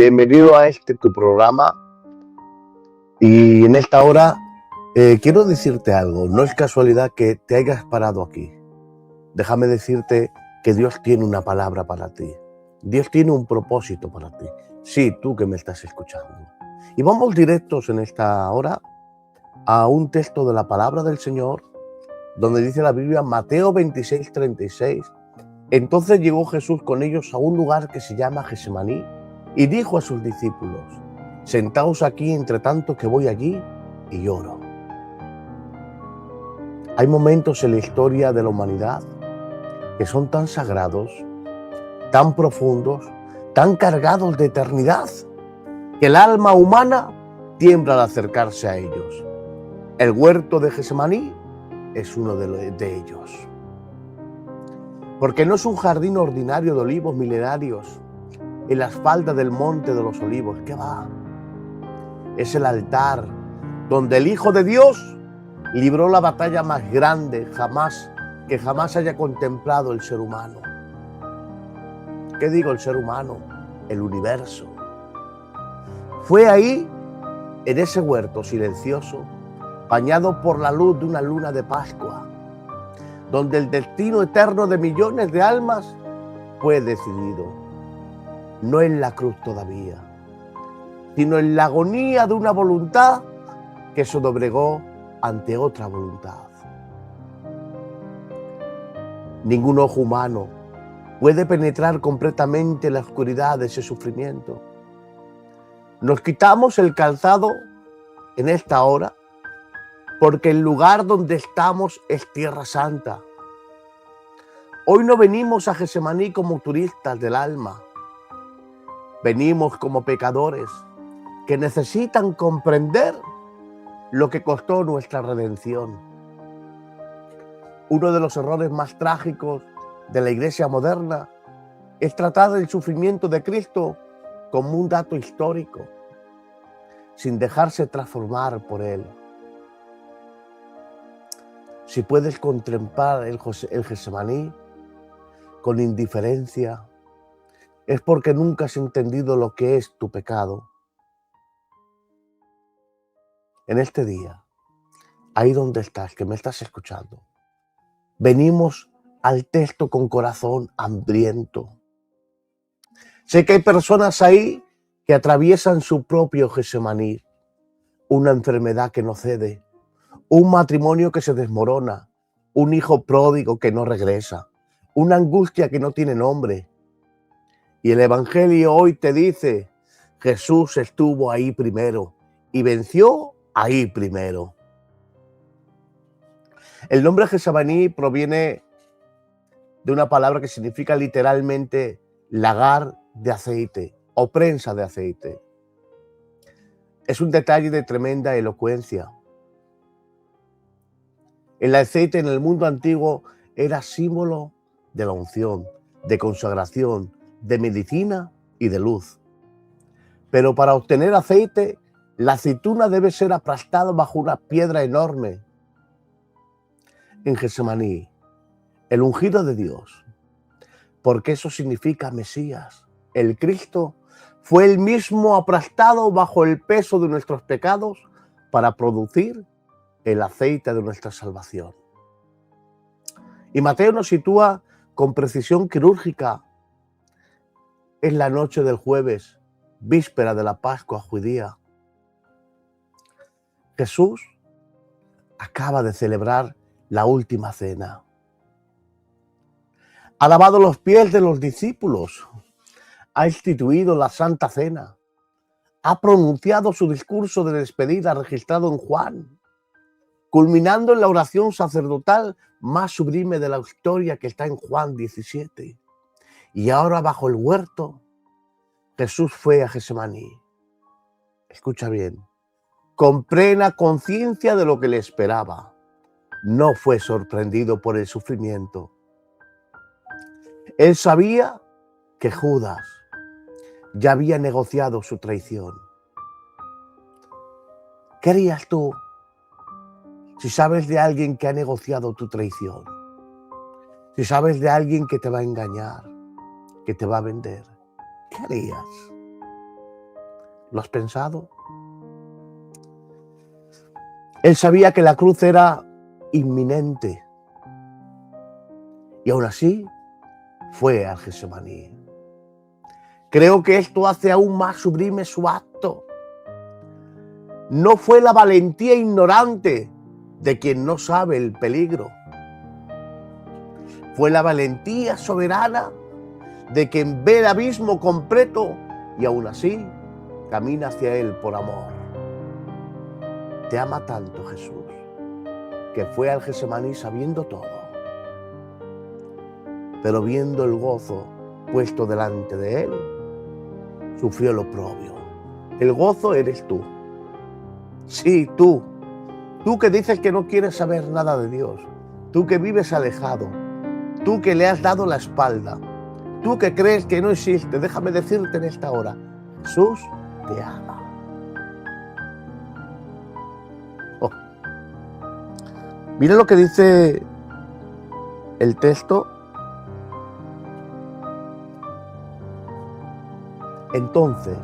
Bienvenido a tu programa. Y en esta hora quiero decirte algo. No es casualidad que te hayas parado aquí. Déjame decirte que Dios tiene una palabra para ti. Dios tiene un propósito para ti. Sí, tú que me estás escuchando. Y vamos directos en esta hora a un texto de la palabra del Señor, donde dice la Biblia, Mateo 26:36. Entonces llegó Jesús con ellos a un lugar que se llama Getsemaní y dijo a sus discípulos: sentaos aquí entre tanto que voy allí y oro. Hay momentos en la historia de la humanidad que son tan sagrados, tan profundos, tan cargados de eternidad, que el alma humana tiembla al acercarse a ellos. El huerto de Getsemaní es uno de ellos. Porque no es un jardín ordinario de olivos milenarios en las faldas del monte de los olivos. ¿Qué va? Es el altar donde el Hijo de Dios libró la batalla más grande que jamás haya contemplado el ser humano. ¿Qué digo el ser humano? El universo. Fue ahí, en ese huerto silencioso, bañado por la luz de una luna de Pascua, donde el destino eterno de millones de almas fue decidido. No en la cruz todavía, sino en la agonía de una voluntad que se doblegó ante otra voluntad. Ningún ojo humano puede penetrar completamente la oscuridad de ese sufrimiento. Nos quitamos el calzado en esta hora porque el lugar donde estamos es tierra santa. Hoy no venimos a Getsemaní como turistas del alma. Venimos como pecadores que necesitan comprender lo que costó nuestra redención. Uno de los errores más trágicos de la Iglesia moderna es tratar el sufrimiento de Cristo como un dato histórico, sin dejarse transformar por él. Si puedes contemplar el Getsemaní con indiferencia, es porque nunca has entendido lo que es tu pecado. En este día, ahí donde estás, que me estás escuchando, venimos al texto con corazón hambriento. Sé que hay personas ahí que atraviesan su propio Getsemaní, una enfermedad que no cede, un matrimonio que se desmorona, un hijo pródigo que no regresa, una angustia que no tiene nombre. Y el Evangelio hoy te dice: Jesús estuvo ahí primero y venció ahí primero. El nombre Getsemaní proviene de una palabra que significa literalmente lagar de aceite o prensa de aceite. Es un detalle de tremenda elocuencia. El aceite en el mundo antiguo era símbolo de la unción, de consagración, de medicina y de luz. Pero para obtener aceite, la aceituna debe ser aplastada bajo una piedra enorme. En Getsemaní, el ungido de Dios, porque eso significa Mesías, el Cristo, fue el mismo aplastado bajo el peso de nuestros pecados para producir el aceite de nuestra salvación. Y Mateo nos sitúa con precisión quirúrgica en la noche del jueves, víspera de la Pascua judía. Jesús acaba de celebrar la última cena. Ha lavado los pies de los discípulos, ha instituido la Santa Cena, ha pronunciado su discurso de despedida registrado en Juan, culminando en la oración sacerdotal más sublime de la historia que está en Juan 17. Y ahora bajo el huerto, Jesús fue a Getsemaní. Escucha bien, con plena conciencia de lo que le esperaba. No fue sorprendido por el sufrimiento. Él sabía que Judas ya había negociado su traición. ¿Qué harías tú si sabes de alguien que ha negociado tu traición? Si sabes de alguien que te va a engañar, que te va a vender, ¿qué harías? ¿Lo has pensado? Él sabía que la cruz era inminente y aún así fue al Getsemaní. Creo que esto hace aún más sublime su acto. No fue la valentía ignorante de quien no sabe el peligro. Fue la valentía soberana de quien ve el abismo completo y aún así camina hacia él por amor. Te ama tanto Jesús que fue al Getsemaní sabiendo todo, pero viendo el gozo puesto delante de él, sufrió lo propio. El gozo eres tú. Sí, tú que dices que no quieres saber nada de Dios, tú que vives alejado, tú que le has dado la espalda, tú que crees que no existe. Déjame decirte en esta hora, Jesús te ama. Oh. Mira lo que dice el texto. Entonces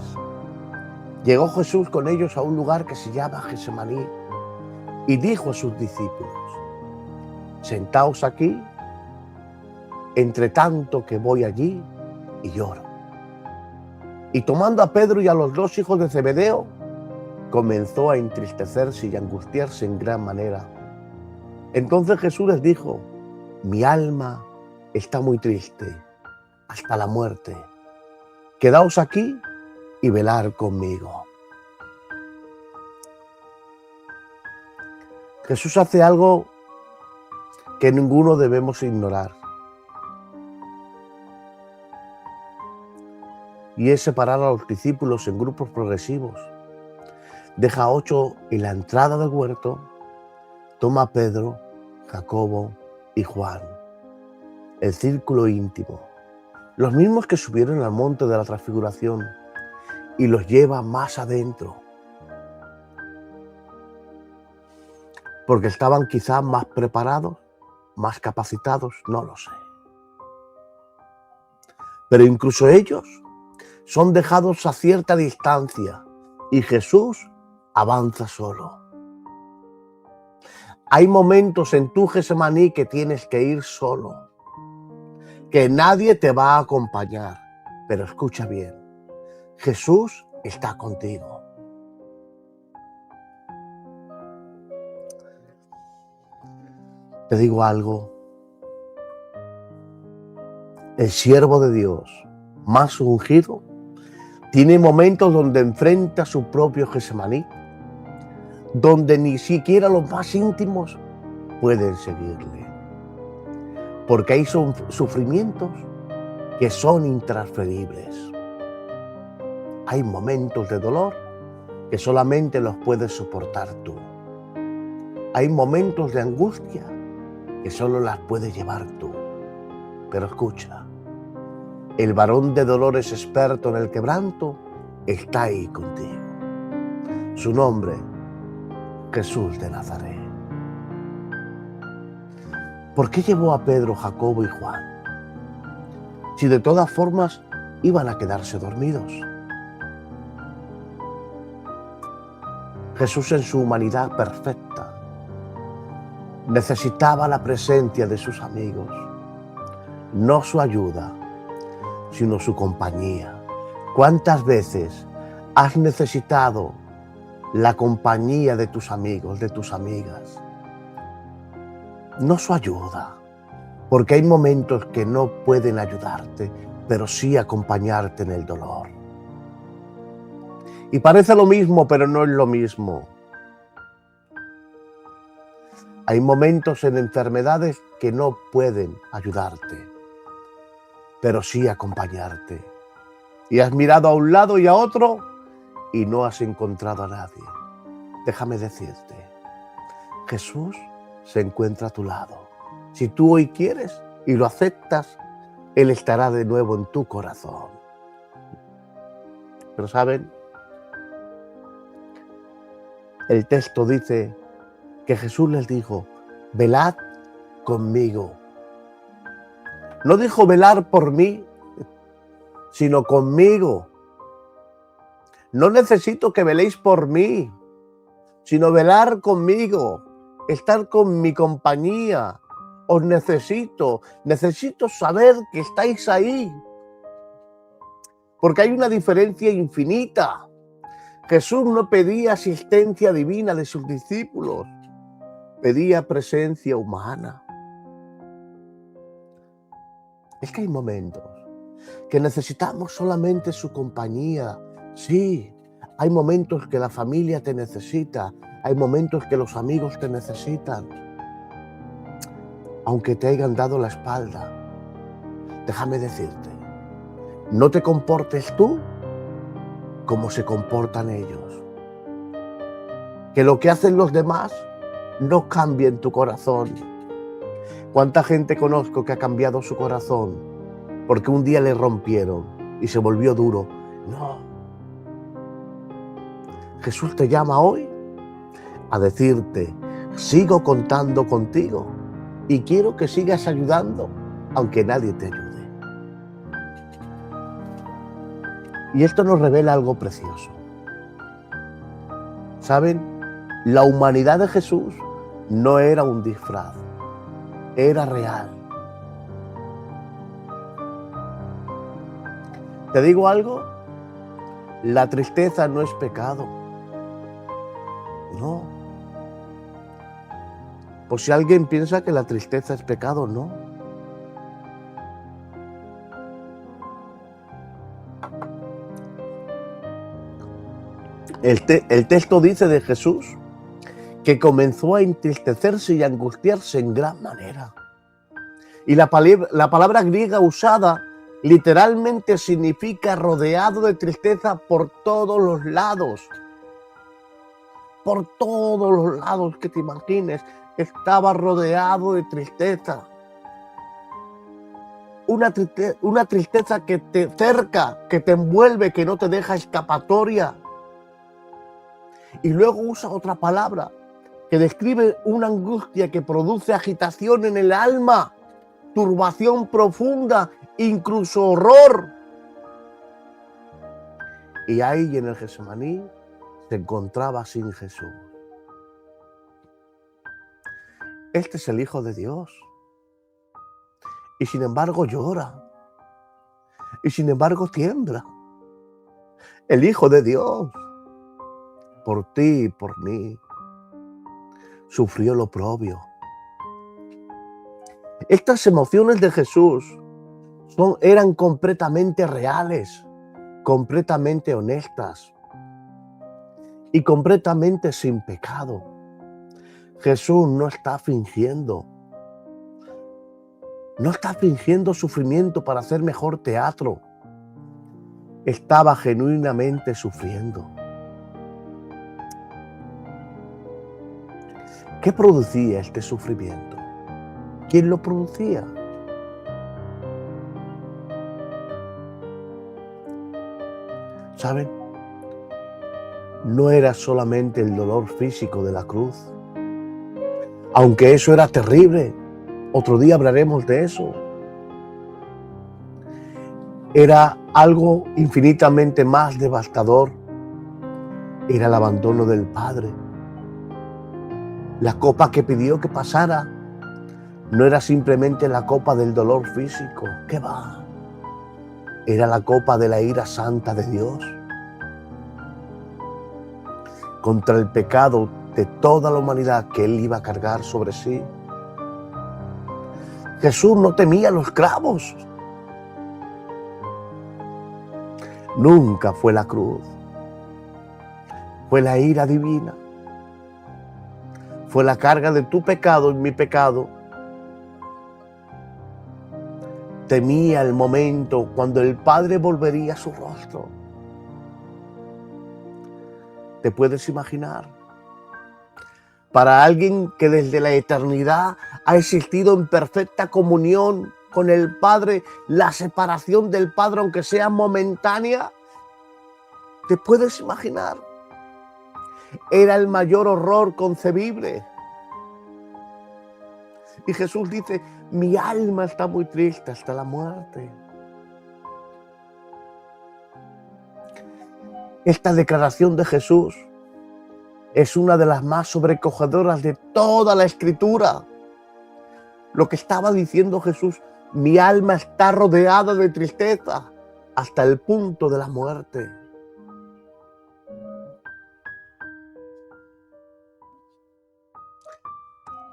llegó Jesús con ellos a un lugar que se llama Getsemaní y dijo a sus discípulos: sentaos aquí, entre tanto que voy allí y lloro. Y tomando a Pedro y a los dos hijos de Zebedeo, comenzó a entristecerse y a angustiarse en gran manera. Entonces Jesús les dijo: mi alma está muy triste, hasta la muerte. Quedaos aquí y velad conmigo. Jesús hace algo que ninguno debemos ignorar, y es separar a los discípulos en grupos progresivos. Deja a 8 en la entrada del huerto, toma a Pedro, Jacobo y Juan, el círculo íntimo, los mismos que subieron al monte de la transfiguración, y los lleva más adentro, porque estaban quizás más preparados, más capacitados, no lo sé. Pero incluso ellos son dejados a cierta distancia y Jesús avanza solo. Hay momentos en tu Getsemaní que tienes que ir solo, que nadie te va a acompañar, pero escucha bien, Jesús está contigo. Te digo algo, el siervo de Dios más ungido tiene momentos donde enfrenta su propio Getsemaní, donde ni siquiera los más íntimos pueden seguirle, porque hay sufrimientos que son intransferibles. Hay momentos de dolor que solamente los puedes soportar tú. Hay momentos de angustia que solo las puedes llevar tú. Pero escucha, el varón de dolores experto en el quebranto está ahí contigo. Su nombre, Jesús de Nazaret. ¿Por qué llevó a Pedro, Jacobo y Juan? Si de todas formas iban a quedarse dormidos. Jesús en su humanidad perfecta necesitaba la presencia de sus amigos, no su ayuda, sino su compañía. ¿Cuántas veces has necesitado la compañía de tus amigos, de tus amigas? No su ayuda, porque hay momentos que no pueden ayudarte, pero sí acompañarte en el dolor. Y parece lo mismo, pero no es lo mismo. Hay momentos en enfermedades que no pueden ayudarte, pero sí acompañarte. Y has mirado a un lado y a otro y no has encontrado a nadie. Déjame decirte, Jesús se encuentra a tu lado. Si tú hoy quieres y lo aceptas, Él estará de nuevo en tu corazón. Pero ¿saben? El texto dice que Jesús les dijo: velad conmigo. No dijo velar por mí, sino conmigo. No necesito que veléis por mí, sino velar conmigo, estar con mi compañía. Os necesito saber que estáis ahí. Porque hay una diferencia infinita. Jesús no pedía asistencia divina de sus discípulos, pedía presencia humana. Es que hay momentos que necesitamos solamente su compañía. Sí, hay momentos que la familia te necesita, hay momentos que los amigos te necesitan. Aunque te hayan dado la espalda, déjame decirte, no te comportes tú como se comportan ellos. Que lo que hacen los demás no cambie en tu corazón. ¿Cuánta gente conozco que ha cambiado su corazón porque un día le rompieron y se volvió duro? No. Jesús te llama hoy a decirte, sigo contando contigo y quiero que sigas ayudando aunque nadie te ayude. Y esto nos revela algo precioso. ¿Saben? La humanidad de Jesús no era un disfraz, era real. ¿Te digo algo? La tristeza no es pecado. No. Por si alguien piensa que la tristeza es pecado, no. El texto dice de Jesús que comenzó a entristecerse y a angustiarse en gran manera. Y la palabra griega usada literalmente significa rodeado de tristeza por todos los lados. Por todos los lados que te imagines, estaba rodeado de tristeza. Una tristeza que te cerca, que te envuelve, que no te deja escapatoria. Y luego usa otra palabra que describe una angustia que produce agitación en el alma, turbación profunda, incluso horror. Y ahí en el Getsemaní se encontraba sin Jesús. Este es el Hijo de Dios. Y sin embargo llora. Y sin embargo tiembla. El Hijo de Dios, por ti y por mí, sufrió lo oprobio. Estas emociones de Jesús eran completamente reales, completamente honestas y completamente sin pecado. Jesús no está fingiendo. No está fingiendo sufrimiento para hacer mejor teatro. Estaba genuinamente sufriendo. ¿Qué producía este sufrimiento? ¿Quién lo producía? ¿Saben? No era solamente el dolor físico de la cruz, aunque eso era terrible. Otro día hablaremos de eso. Era algo infinitamente más devastador. Era el abandono del Padre. La copa que pidió que pasara no era simplemente la copa del dolor físico. ¿Qué va? Era la copa de la ira santa de Dios contra el pecado de toda la humanidad que Él iba a cargar sobre sí. Jesús no temía los clavos. Nunca fue la cruz. Fue la ira divina. Fue la carga de tu pecado y mi pecado. Temía el momento cuando el Padre volvería su rostro. ¿Te puedes imaginar? Para alguien que desde la eternidad ha existido en perfecta comunión con el Padre, la separación del Padre, aunque sea momentánea, ¿te puedes imaginar? Era el mayor horror concebible. Y Jesús dice, mi alma está muy triste hasta la muerte. Esta declaración de Jesús es una de las más sobrecogedoras de toda la Escritura. Lo que estaba diciendo Jesús: mi alma está rodeada de tristeza hasta el punto de la muerte.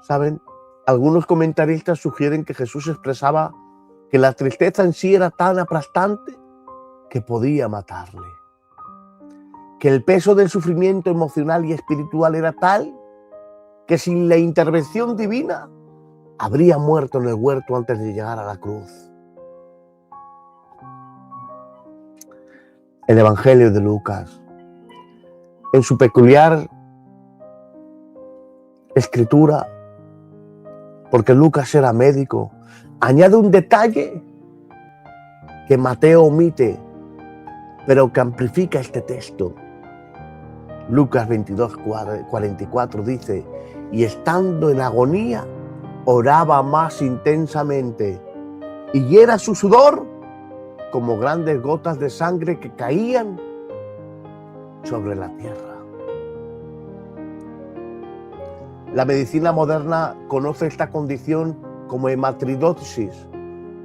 ¿Saben? Algunos comentaristas sugieren que Jesús expresaba que la tristeza en sí era tan aplastante que podía matarle. Que el peso del sufrimiento emocional y espiritual era tal que sin la intervención divina habría muerto en el huerto antes de llegar a la cruz. El Evangelio de Lucas, en su peculiar escritura, porque Lucas era médico, añade un detalle que Mateo omite, pero que amplifica este texto. Lucas 22:44 dice: y estando en agonía, oraba más intensamente, y era su sudor como grandes gotas de sangre que caían sobre la tierra. La medicina moderna conoce esta condición como hematridosis,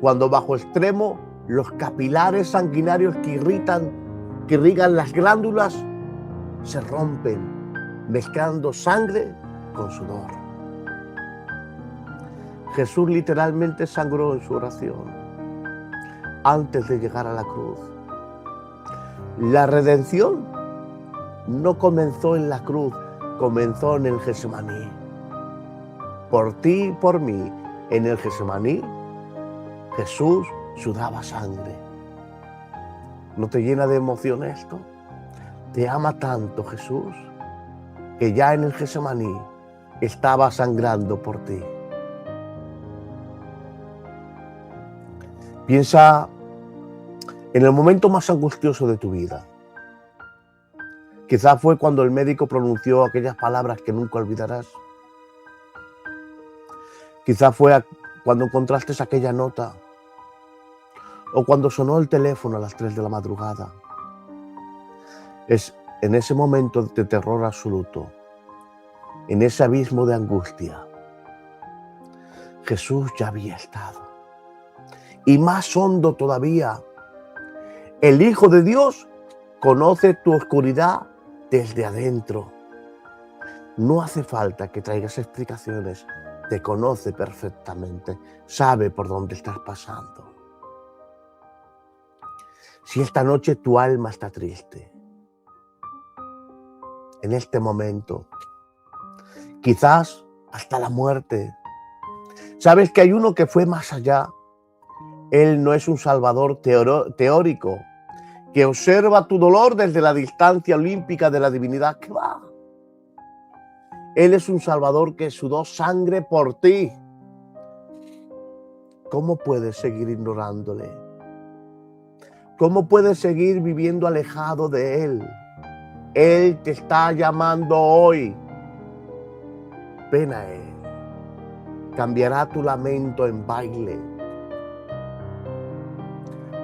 cuando bajo extremo los capilares sanguinarios que irrigan las glándulas se rompen, mezclando sangre con sudor. Jesús literalmente sangró en su oración antes de llegar a la cruz. La redención no comenzó en la cruz, comenzó en el Getsemaní. Por ti y por mí, en el Getsemaní, Jesús sudaba sangre. ¿No te llena de emoción esto? Te ama tanto Jesús que ya en el Getsemaní estaba sangrando por ti. Piensa en el momento más angustioso de tu vida. Quizás fue cuando el médico pronunció aquellas palabras que nunca olvidarás. Quizás fue cuando encontraste aquella nota, o cuando sonó el teléfono a las 3 de la madrugada. Es en ese momento de terror absoluto, en ese abismo de angustia, Jesús ya había estado. Y más hondo todavía, el Hijo de Dios conoce tu oscuridad desde adentro. No hace falta que traigas explicaciones, te conoce perfectamente, sabe por dónde estás pasando. Si esta noche tu alma está triste, en este momento, quizás hasta la muerte, sabes que hay uno que fue más allá. Él no es un salvador teórico que observa tu dolor desde la distancia olímpica de la divinidad. ¿Qué va? Él es un salvador que sudó sangre por ti. ¿Cómo puedes seguir ignorándole? ¿Cómo puedes seguir viviendo alejado de Él? Él te está llamando hoy. Ven a Él. Cambiará tu lamento en baile.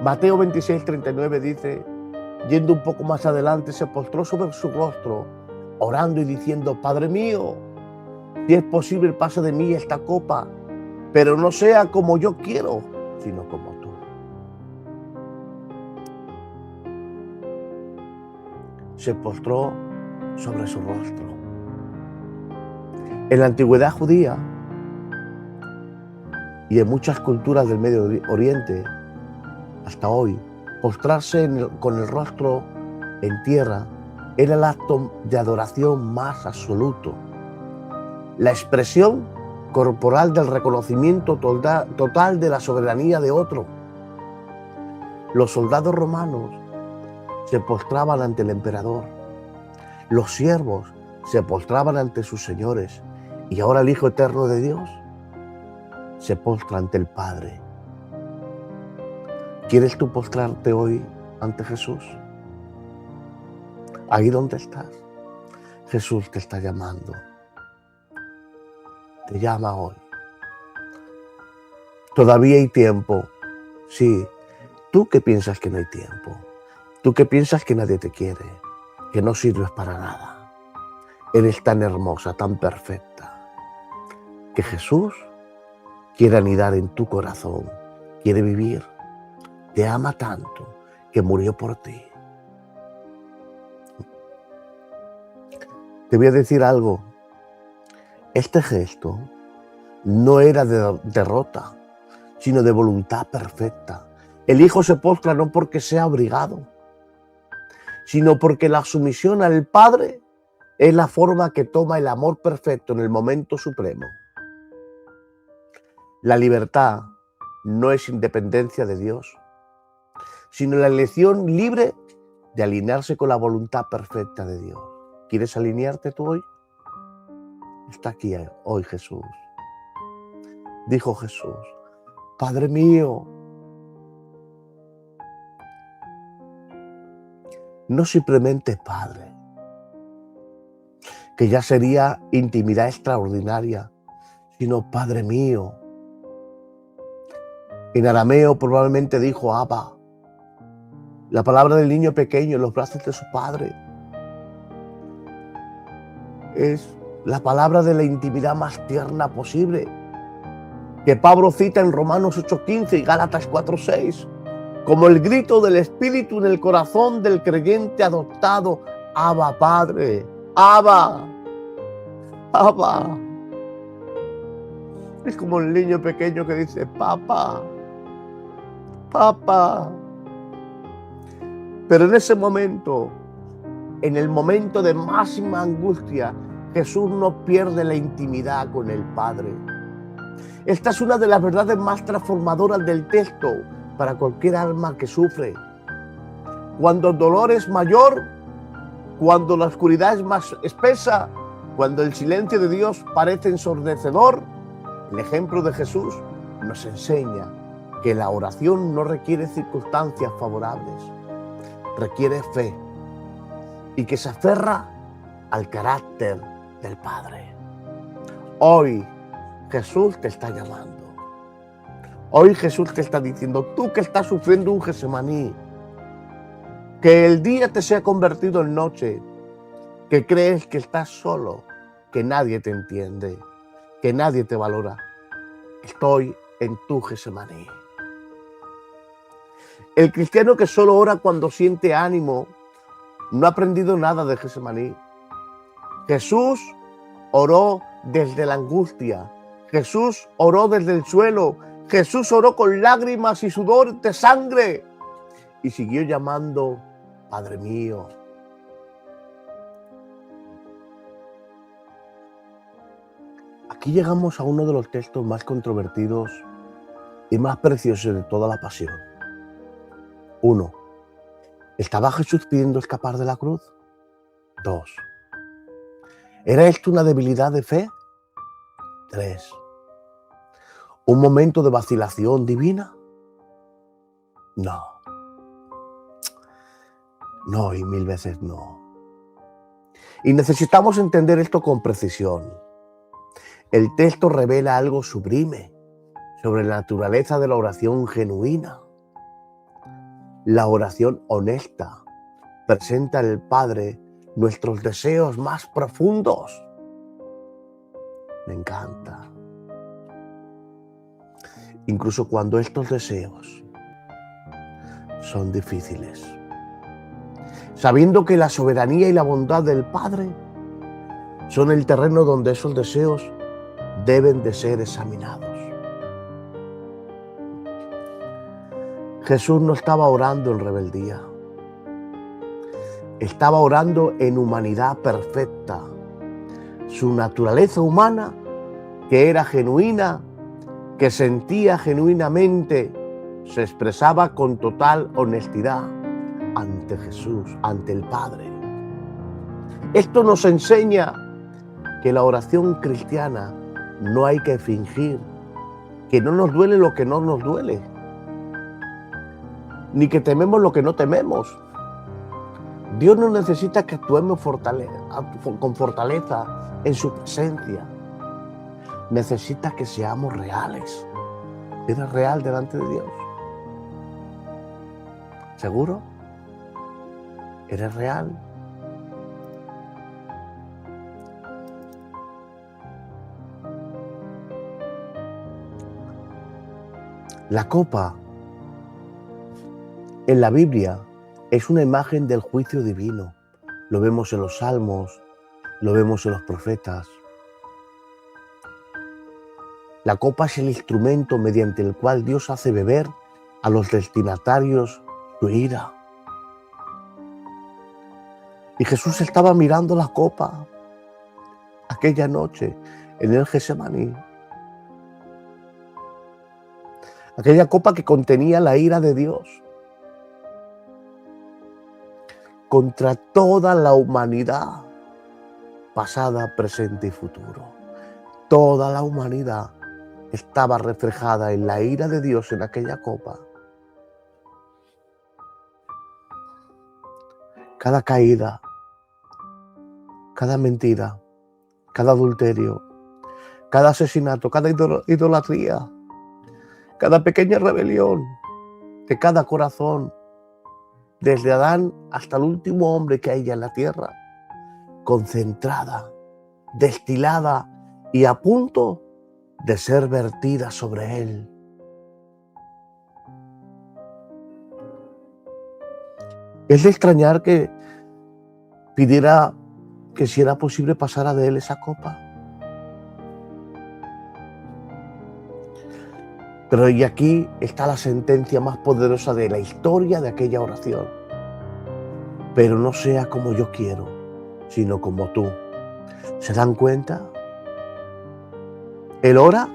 Mateo 26:39 dice: yendo un poco más adelante, se postró sobre su rostro, orando y diciendo: Padre mío, si es posible, pasa de mí esta copa, pero no sea como yo quiero, sino como tú. Se postró sobre su rostro. En la antigüedad judía y en muchas culturas del Medio Oriente, hasta hoy, postrarse con el rostro en tierra era el acto de adoración más absoluto. La expresión corporal del reconocimiento total de la soberanía de otro. Los soldados romanos se postraban ante el emperador. Los siervos se postraban ante sus señores. Y ahora el Hijo Eterno de Dios se postra ante el Padre. ¿Quieres tú postrarte hoy ante Jesús? Ahí donde estás, Jesús te está llamando. Te llama hoy. Todavía hay tiempo. Sí, tú que piensas que no hay tiempo. Tú que piensas que nadie te quiere. que no sirves para nada. Eres tan hermosa, tan perfecta, que Jesús quiere anidar en tu corazón, quiere vivir. Te ama tanto que murió por ti. Te voy a decir algo. Este gesto no era de derrota, sino de voluntad perfecta. El Hijo se postra no porque sea obligado, sino porque la sumisión al Padre es la forma que toma el amor perfecto en el momento supremo. La libertad no es independencia de Dios, sino la elección libre de alinearse con la voluntad perfecta de Dios. ¿Quieres alinearte tú hoy? Está aquí hoy Jesús. Dijo Jesús: Padre mío, no simplemente Padre, que ya sería intimidad extraordinaria, sino Padre mío. En arameo probablemente dijo Abba, la palabra del niño pequeño en los brazos de su padre. Es la palabra de la intimidad más tierna posible, que Pablo cita en Romanos 8:15 y Gálatas 4:6, como el grito del Espíritu en el corazón del creyente adoptado: Abba, Padre, Abba, Abba. Es como el niño pequeño que dice: Papá, papá. Pero en ese momento, en el momento de máxima angustia, Jesús no pierde la intimidad con el Padre. Esta es una de las verdades más transformadoras del texto para cualquier alma que sufre. Cuando el dolor es mayor, cuando la oscuridad es más espesa, cuando el silencio de Dios parece ensordecedor, el ejemplo de Jesús nos enseña que la oración no requiere circunstancias favorables, requiere fe y que se aferra al carácter del Padre. Hoy Jesús te está llamando. Hoy Jesús te está diciendo: tú que estás sufriendo un Getsemaní, que el día te sea convertido en noche, que crees que estás solo, que nadie te entiende, que nadie te valora. Estoy en tu Getsemaní. El cristiano que solo ora cuando siente ánimo no ha aprendido nada de Getsemaní. Jesús oró desde la angustia. Jesús oró desde el suelo. Jesús oró con lágrimas y sudor de sangre. Y siguió llamando: Padre mío. Aquí llegamos a uno de los textos más controvertidos y más preciosos de toda la pasión. 1. ¿Estaba Jesús pidiendo escapar de la cruz? 2. ¿Era esto una debilidad de fe? 3. ¿Un momento de vacilación divina? No. No, y 1000 veces no. Y necesitamos entender esto con precisión. El texto revela algo sublime sobre la naturaleza de la oración genuina. La oración honesta presenta al Padre nuestros deseos más profundos. Me encanta. Incluso cuando estos deseos son difíciles. Sabiendo que la soberanía y la bondad del Padre son el terreno donde esos deseos deben de ser examinados. Jesús no estaba orando en rebeldía. Estaba orando en humanidad perfecta. Su naturaleza humana, que era genuina, que sentía genuinamente, se expresaba con total honestidad ante Jesús, ante el Padre. Esto nos enseña que la oración cristiana no hay que fingir, que no nos duele lo que no nos duele, ni que tememos lo que no tememos. Dios no necesita que actuemos con fortaleza en su presencia. Necesita que seamos reales. ¿Eres real delante de Dios? ¿Seguro? ¿Eres real? La copa en la Biblia es una imagen del juicio divino. Lo vemos en los Salmos, lo vemos en los profetas. La copa es el instrumento mediante el cual Dios hace beber a los destinatarios su ira. Y Jesús estaba mirando la copa aquella noche en el Getsemaní. Aquella copa que contenía la ira de Dios contra toda la humanidad, pasada, presente y futuro. Toda la humanidad estaba reflejada en la ira de Dios en aquella copa. Cada caída, cada mentira, cada adulterio, cada asesinato, cada idolatría, cada pequeña rebelión de cada corazón, desde Adán hasta el último hombre que haya en la tierra, concentrada, destilada y a punto de ser vertida sobre él. Es de extrañar que pidiera que si era posible pasara de él esa copa. Pero y aquí está la sentencia más poderosa de la historia de aquella oración. Pero no sea como yo quiero, sino como tú. ¿Se dan cuenta? Él ora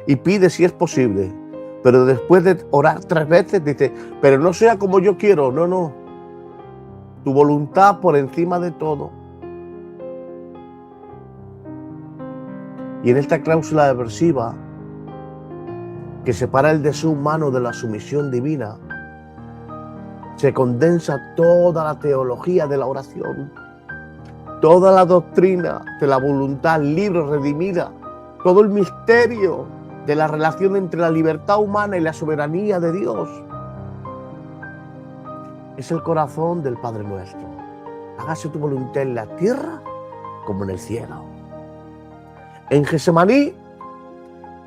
y pide si es posible, pero después de orar 3 veces dice, pero no sea como yo quiero, no. Tu voluntad por encima de todo. Y en esta cláusula aversiva que separa el deseo humano de la sumisión divina, se condensa toda la teología de la oración, toda la doctrina de la voluntad libre, redimida, todo el misterio de la relación entre la libertad humana y la soberanía de Dios. Es el corazón del Padre Nuestro. Hágase tu voluntad en la tierra como en el cielo. En Getsemaní,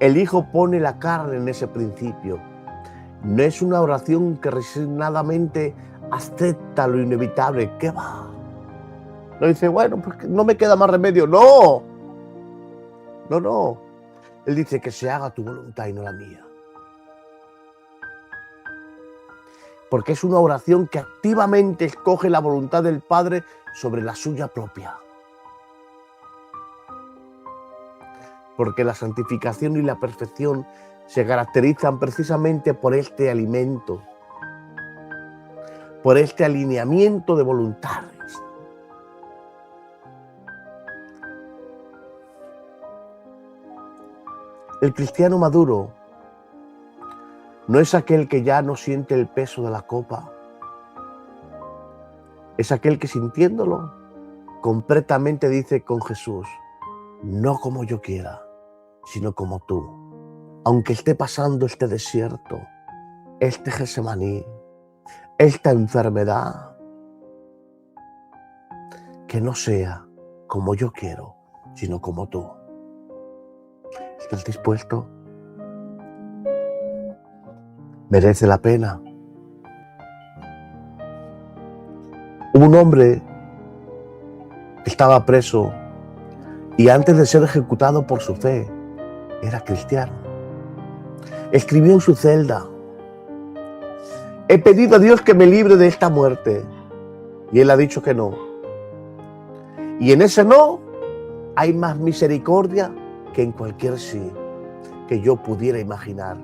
el Hijo pone la carne en ese principio. No es una oración que resignadamente acepta lo inevitable. ¿Qué va? No dice, bueno, pues no me queda más remedio. No. Él dice que se haga tu voluntad y no la mía. Porque es una oración que activamente escoge la voluntad del Padre sobre la suya propia. Porque la santificación y la perfección se caracterizan precisamente por este alimento, por este alineamiento de voluntades. El cristiano maduro no es aquel que ya no siente el peso de la copa, es aquel que sintiéndolo completamente dice con Jesús, no como yo quiera, sino como tú. Aunque esté pasando este desierto, este Getsemaní, esta enfermedad, que no sea como yo quiero, sino como tú. ¿Estás dispuesto? Merece la pena. Hubo un hombre que estaba preso y antes de ser ejecutado por su fe, era cristiano. Escribió en su celda, he pedido a Dios que me libre de esta muerte. Y él ha dicho que no. Y en ese no hay más misericordia que en cualquier sí que yo pudiera imaginar.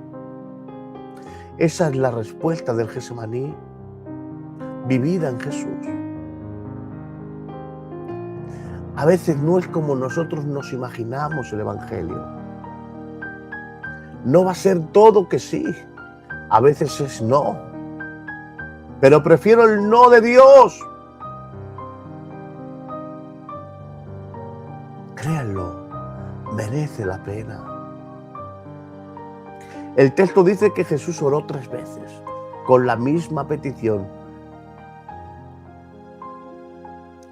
Esa es la respuesta del Getsemaní vivida en Jesús. A veces no es como nosotros nos imaginamos el Evangelio. No va a ser todo que sí, a veces es no. Pero prefiero el no de Dios. Créanlo, merece la pena. El texto dice que Jesús oró 3 veces con la misma petición.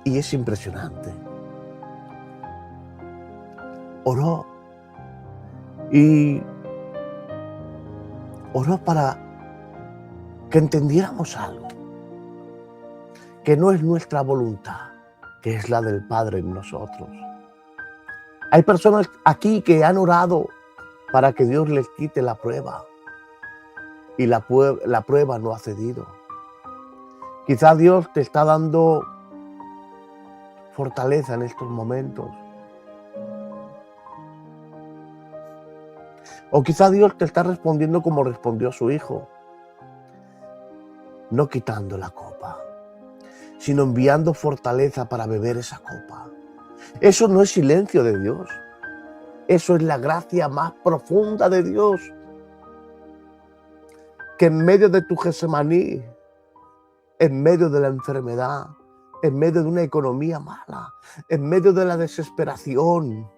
Y es impresionante. Oró y oró para que entendiéramos algo, que no es nuestra voluntad, que es la del Padre en nosotros. Hay personas aquí que han orado para que Dios les quite la prueba y la prueba no ha cedido. Quizá Dios te está dando fortaleza en estos momentos. O quizá Dios te está respondiendo como respondió su hijo, no quitando la copa, sino enviando fortaleza para beber esa copa. Eso no es silencio de Dios. Eso es la gracia más profunda de Dios. Que en medio de tu Getsemaní, en medio de la enfermedad, en medio de una economía mala, en medio de la desesperación,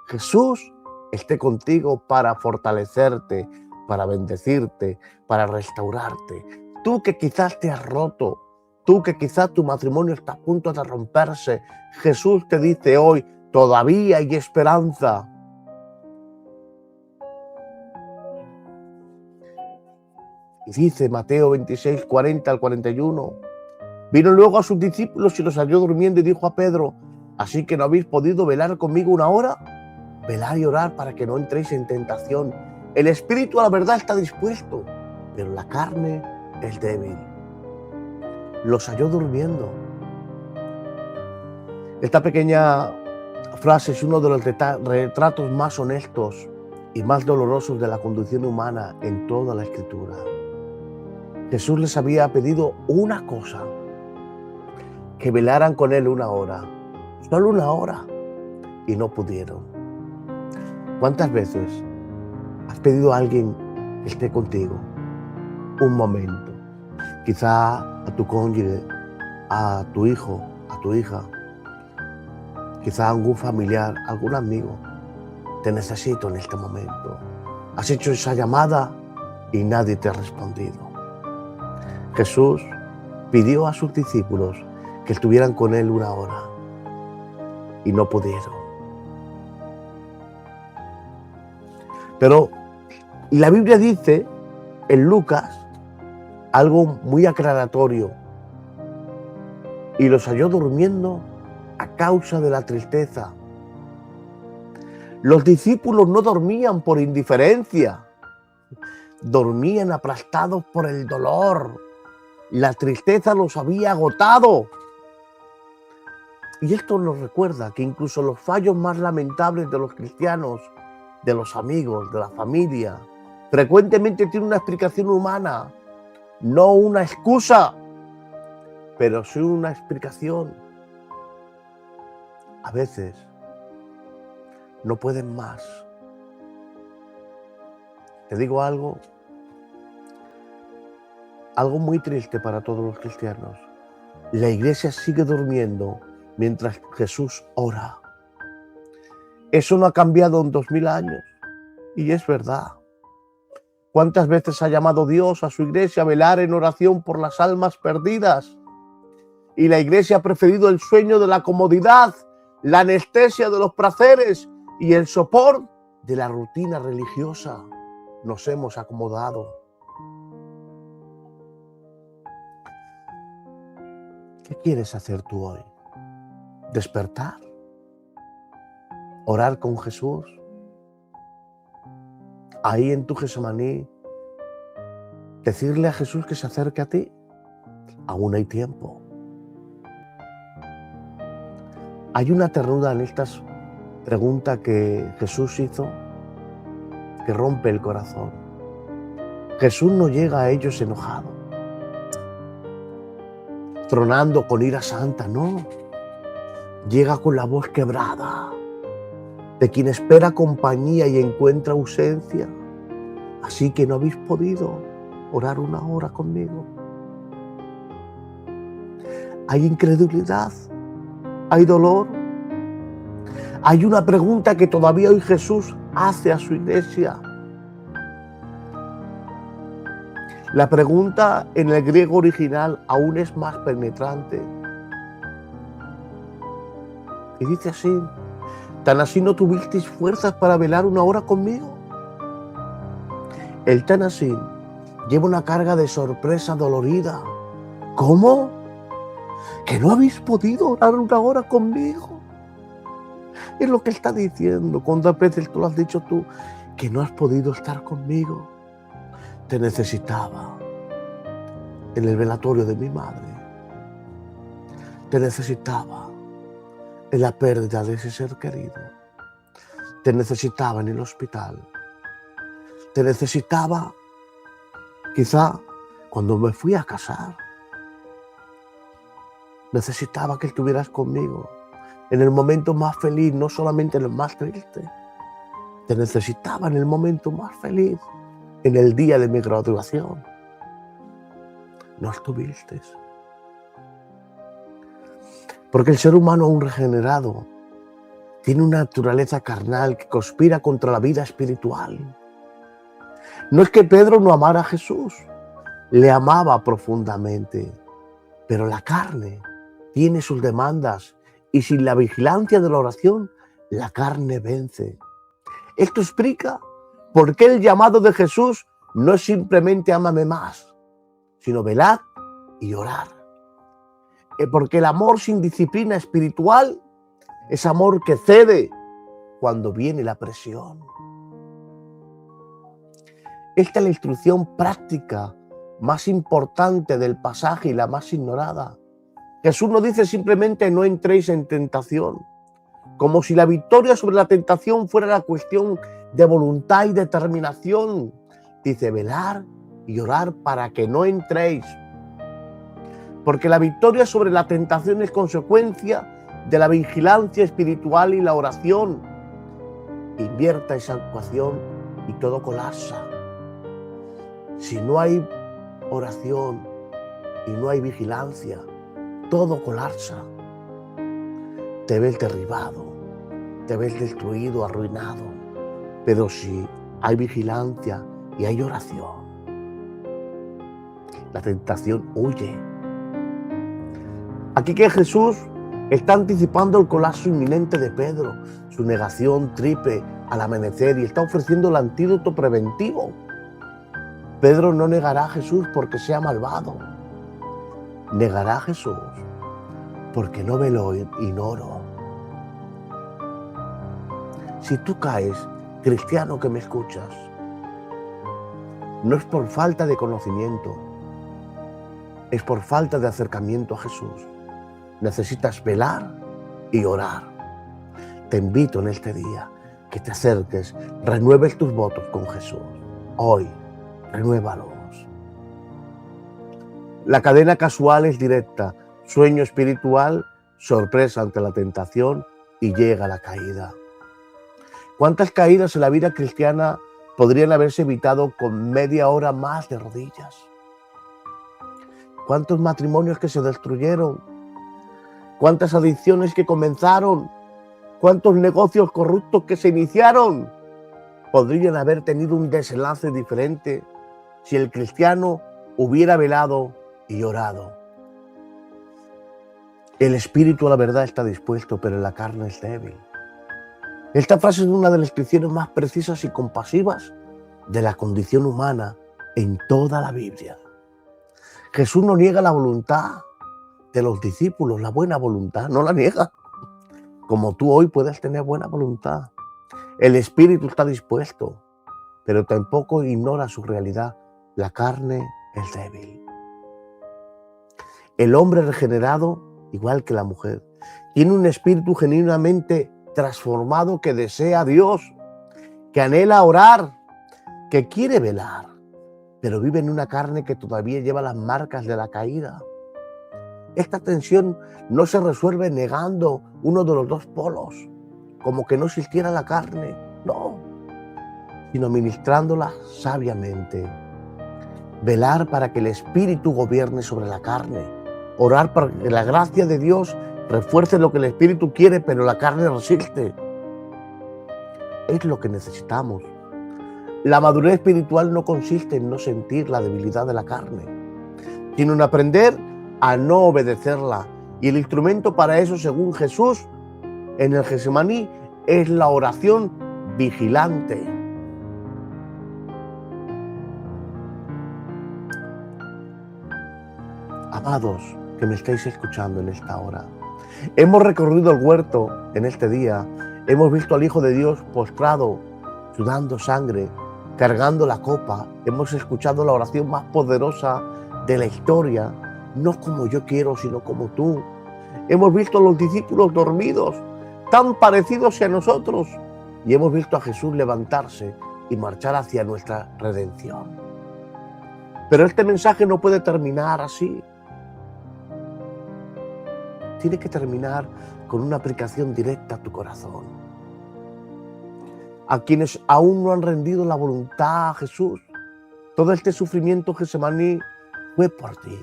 Jesús esté contigo para fortalecerte, para bendecirte, para restaurarte. Tú que quizás te has roto, tú que quizás tu matrimonio está a punto de romperse, Jesús te dice hoy, todavía hay esperanza. Y dice Mateo 26, 40 al 41, vino luego a sus discípulos y los halló durmiendo y dijo a Pedro, ¿así que no habéis podido velar conmigo una hora? Velad y orad para que no entréis en tentación. El espíritu a la verdad está dispuesto, pero la carne es débil. Los halló durmiendo. Esta pequeña frase es uno de los retratos más honestos y más dolorosos de la condición humana en toda la Escritura. Jesús les había pedido una cosa, que velaran con Él una hora, solo una hora, y no pudieron. ¿Cuántas veces has pedido a alguien que esté contigo un momento? Quizá a tu cónyuge, a tu hijo, a tu hija, quizá a algún familiar, algún amigo. Te necesito en este momento. Has hecho esa llamada y nadie te ha respondido. Jesús pidió a sus discípulos que estuvieran con Él una hora y no pudieron. Pero la Biblia dice en Lucas algo muy aclaratorio. Y los halló durmiendo a causa de la tristeza. Los discípulos no dormían por indiferencia, dormían aplastados por el dolor. La tristeza los había agotado. Y esto nos recuerda que incluso los fallos más lamentables de los cristianos, de los amigos, de la familia, frecuentemente tienen una explicación humana, no una excusa, pero sí una explicación. A veces no pueden más. Te digo algo muy triste para todos los cristianos. La iglesia sigue durmiendo mientras Jesús ora. Eso no ha cambiado en 2000 años. Y es verdad. ¿Cuántas veces ha llamado Dios a su iglesia a velar en oración por las almas perdidas? Y la iglesia ha preferido el sueño de la comodidad, la anestesia de los placeres y el sopor de la rutina religiosa. Nos hemos acomodado. ¿Qué quieres hacer tú hoy? ¿Despertar? ¿Orar con Jesús? Ahí en tu Getsemaní, decirle a Jesús que se acerque a ti. Aún hay tiempo. Hay una ternura en estas preguntas que Jesús hizo que rompe el corazón. Jesús no llega a ellos enojado, tronando con ira santa, no. Llega con la voz quebrada, de quien espera compañía y encuentra ausencia. Así que no habéis podido orar una hora conmigo. Hay incredulidad, hay dolor. Hay una pregunta que todavía hoy Jesús hace a su iglesia. La pregunta en el griego original aún es más penetrante. Y dice así: ¿tan así no tuvisteis fuerzas para velar una hora conmigo? El Tennessee lleva una carga de sorpresa dolorida. ¿Cómo? ¿Que no habéis podido orar una hora conmigo? Es lo que está diciendo. ¿Cuántas veces tú lo has dicho tú? Que no has podido estar conmigo. Te necesitaba en el velatorio de mi madre. Te necesitaba en la pérdida de ese ser querido. Te necesitaba en el hospital. Te necesitaba quizá cuando me fui a casar. Necesitaba que estuvieras conmigo en el momento más feliz, no solamente en el más triste. Te necesitaba en el momento más feliz, en el día de mi graduación. No estuviste. Porque el ser humano aún regenerado tiene una naturaleza carnal que conspira contra la vida espiritual. No es que Pedro no amara a Jesús, le amaba profundamente, pero la carne tiene sus demandas y sin la vigilancia de la oración, la carne vence. Esto explica por qué el llamado de Jesús no es simplemente ámame más, sino velad y orad. Porque el amor sin disciplina espiritual es amor que cede cuando viene la presión. Esta es la instrucción práctica más importante del pasaje y la más ignorada. Jesús no dice simplemente no entréis en tentación, como si la victoria sobre la tentación fuera la cuestión de voluntad y determinación. Dice velar y orar para que no entréis. Porque la victoria sobre la tentación es consecuencia de la vigilancia espiritual y la oración. Invierta esa ecuación y todo colapsa. Si no hay oración y no hay vigilancia, todo colapsa. Te ves derribado, te ves destruido, arruinado. Pero si hay vigilancia y hay oración, la tentación huye. Aquí que Jesús está anticipando el colapso inminente de Pedro, su negación triple al amanecer, y está ofreciendo el antídoto preventivo. Pedro no negará a Jesús porque sea malvado. Negará a Jesús porque no veló y no oró. Si tú caes, cristiano que me escuchas, no es por falta de conocimiento, es por falta de acercamiento a Jesús. Necesitas velar y orar. Te invito en este día que te acerques, renueves tus votos con Jesús. Hoy, renuévalos. La cadena casual es directa, sueño espiritual, sorpresa ante la tentación y llega la caída. ¿Cuántas caídas en la vida cristiana podrían haberse evitado con media hora más de rodillas? ¿Cuántos matrimonios que se destruyeron? ¿Cuántas adicciones que comenzaron? ¿Cuántos negocios corruptos que se iniciaron? Podrían haber tenido un desenlace diferente si el cristiano hubiera velado y orado. El espíritu a la verdad está dispuesto, pero la carne es débil. Esta frase es una de las descripciones más precisas y compasivas de la condición humana en toda la Biblia. Jesús no niega la voluntad de los discípulos, la buena voluntad, no la niega. Como tú hoy puedes tener buena voluntad. El espíritu está dispuesto, pero tampoco ignora su realidad. La carne es débil. El hombre regenerado, igual que la mujer, tiene un espíritu genuinamente transformado que desea a Dios, que anhela orar, que quiere velar, pero vive en una carne que todavía lleva las marcas de la caída. Esta tensión no se resuelve negando uno de los dos polos, como que no existiera la carne, no, sino ministrándola sabiamente. Velar para que el espíritu gobierne sobre la carne, orar para que la gracia de Dios refuerce lo que el espíritu quiere, pero la carne resiste. Es lo que necesitamos. La madurez espiritual no consiste en no sentir la debilidad de la carne, sino en aprender a no obedecerla. Y el instrumento para eso, según Jesús, en el Getsemaní, es la oración vigilante. Amados que me estáis escuchando en esta hora, hemos recorrido el huerto en este día, hemos visto al Hijo de Dios postrado, sudando sangre, cargando la copa, hemos escuchado la oración más poderosa de la historia, no como yo quiero, sino como tú. Hemos visto a los discípulos dormidos, tan parecidos a nosotros, y hemos visto a Jesús levantarse y marchar hacia nuestra redención. Pero este mensaje no puede terminar así. Tiene que terminar con una aplicación directa a tu corazón. A quienes aún no han rendido la voluntad a Jesús, todo este sufrimiento Getsemaní fue por ti.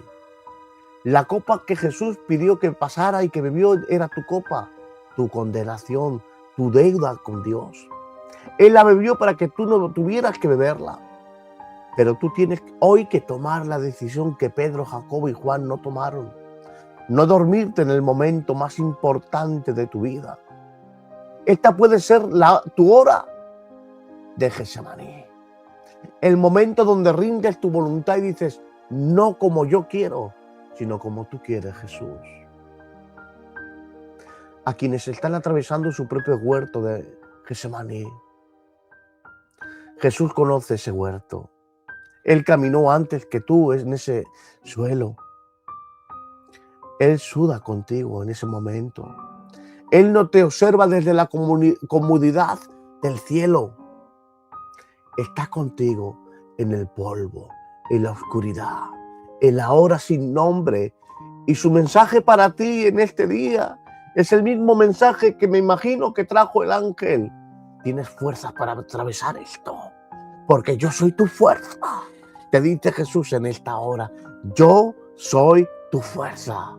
La copa que Jesús pidió que pasara y que bebió era tu copa, tu condenación, tu deuda con Dios. Él la bebió para que tú no tuvieras que beberla. Pero tú tienes hoy que tomar la decisión que Pedro, Jacobo y Juan no tomaron. No dormirte en el momento más importante de tu vida. Esta puede ser tu hora de Getsemaní. El momento donde rindes tu voluntad y dices, no como yo quiero, sino como tú quieres, Jesús. A quienes están atravesando su propio huerto de Getsemaní, Jesús conoce ese huerto. Él caminó antes que tú en ese suelo. Él suda contigo en ese momento. Él no te observa desde la comodidad del cielo. Está contigo en el polvo, en la oscuridad, en la hora sin nombre. Y su mensaje para ti en este día es el mismo mensaje que me imagino que trajo el ángel. Tienes fuerzas para atravesar esto, porque yo soy tu fuerza. Te dice Jesús en esta hora, yo soy tu fuerza.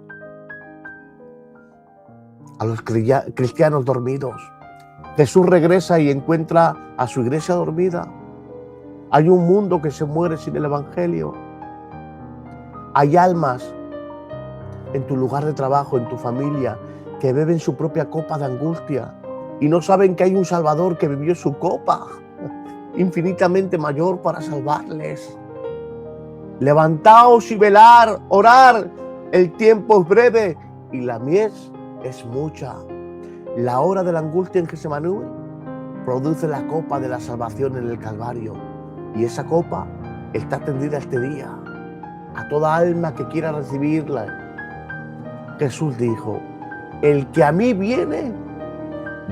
A los cristianos dormidos, Jesús regresa y encuentra a su iglesia dormida. Hay un mundo que se muere sin el evangelio. Hay almas en tu lugar de trabajo, en tu familia, que beben su propia copa de angustia y no saben que hay un Salvador que bebió su copa infinitamente mayor para salvarles. Levantaos y velar, orar. El tiempo es breve y la mies es mucha. La hora de la angustia en Getsemaní produce la copa de la salvación en el Calvario. Y esa copa está tendida este día a toda alma que quiera recibirla. Jesús dijo, el que a mí viene,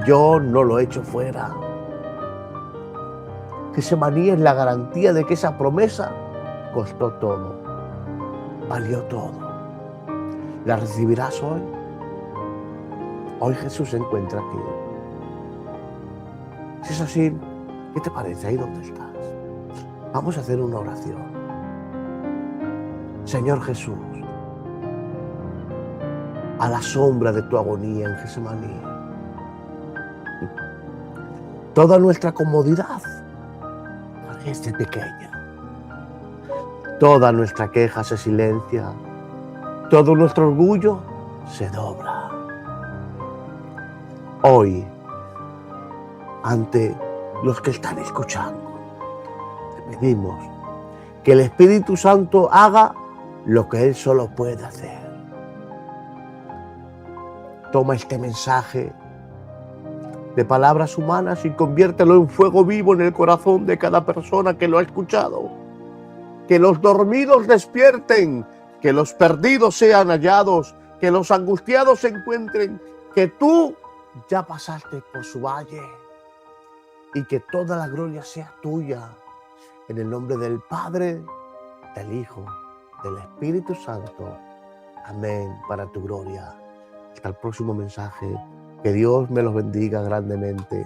yo no lo echo fuera. Getsemaní es la garantía de que esa promesa costó todo, valió todo. ¿La recibirás hoy? Hoy Jesús se encuentra aquí. Si es así, ¿qué te parece ahí donde estás? Vamos a hacer una oración. Señor Jesús, a la sombra de tu agonía en Getsemaní, toda nuestra comodidad parece pequeña. Toda nuestra queja se silencia, todo nuestro orgullo se dobla. Hoy, ante los que están escuchando, te pedimos que el Espíritu Santo haga lo que Él solo puede hacer. Toma este mensaje de palabras humanas y conviértelo en fuego vivo en el corazón de cada persona que lo ha escuchado. Que los dormidos despierten, que los perdidos sean hallados, que los angustiados se encuentren, que tú ya pasaste por su valle y que toda la gloria sea tuya. En el nombre del Padre, del Hijo, del Espíritu Santo. Amén, para tu gloria. Hasta el próximo mensaje. Que Dios me los bendiga grandemente.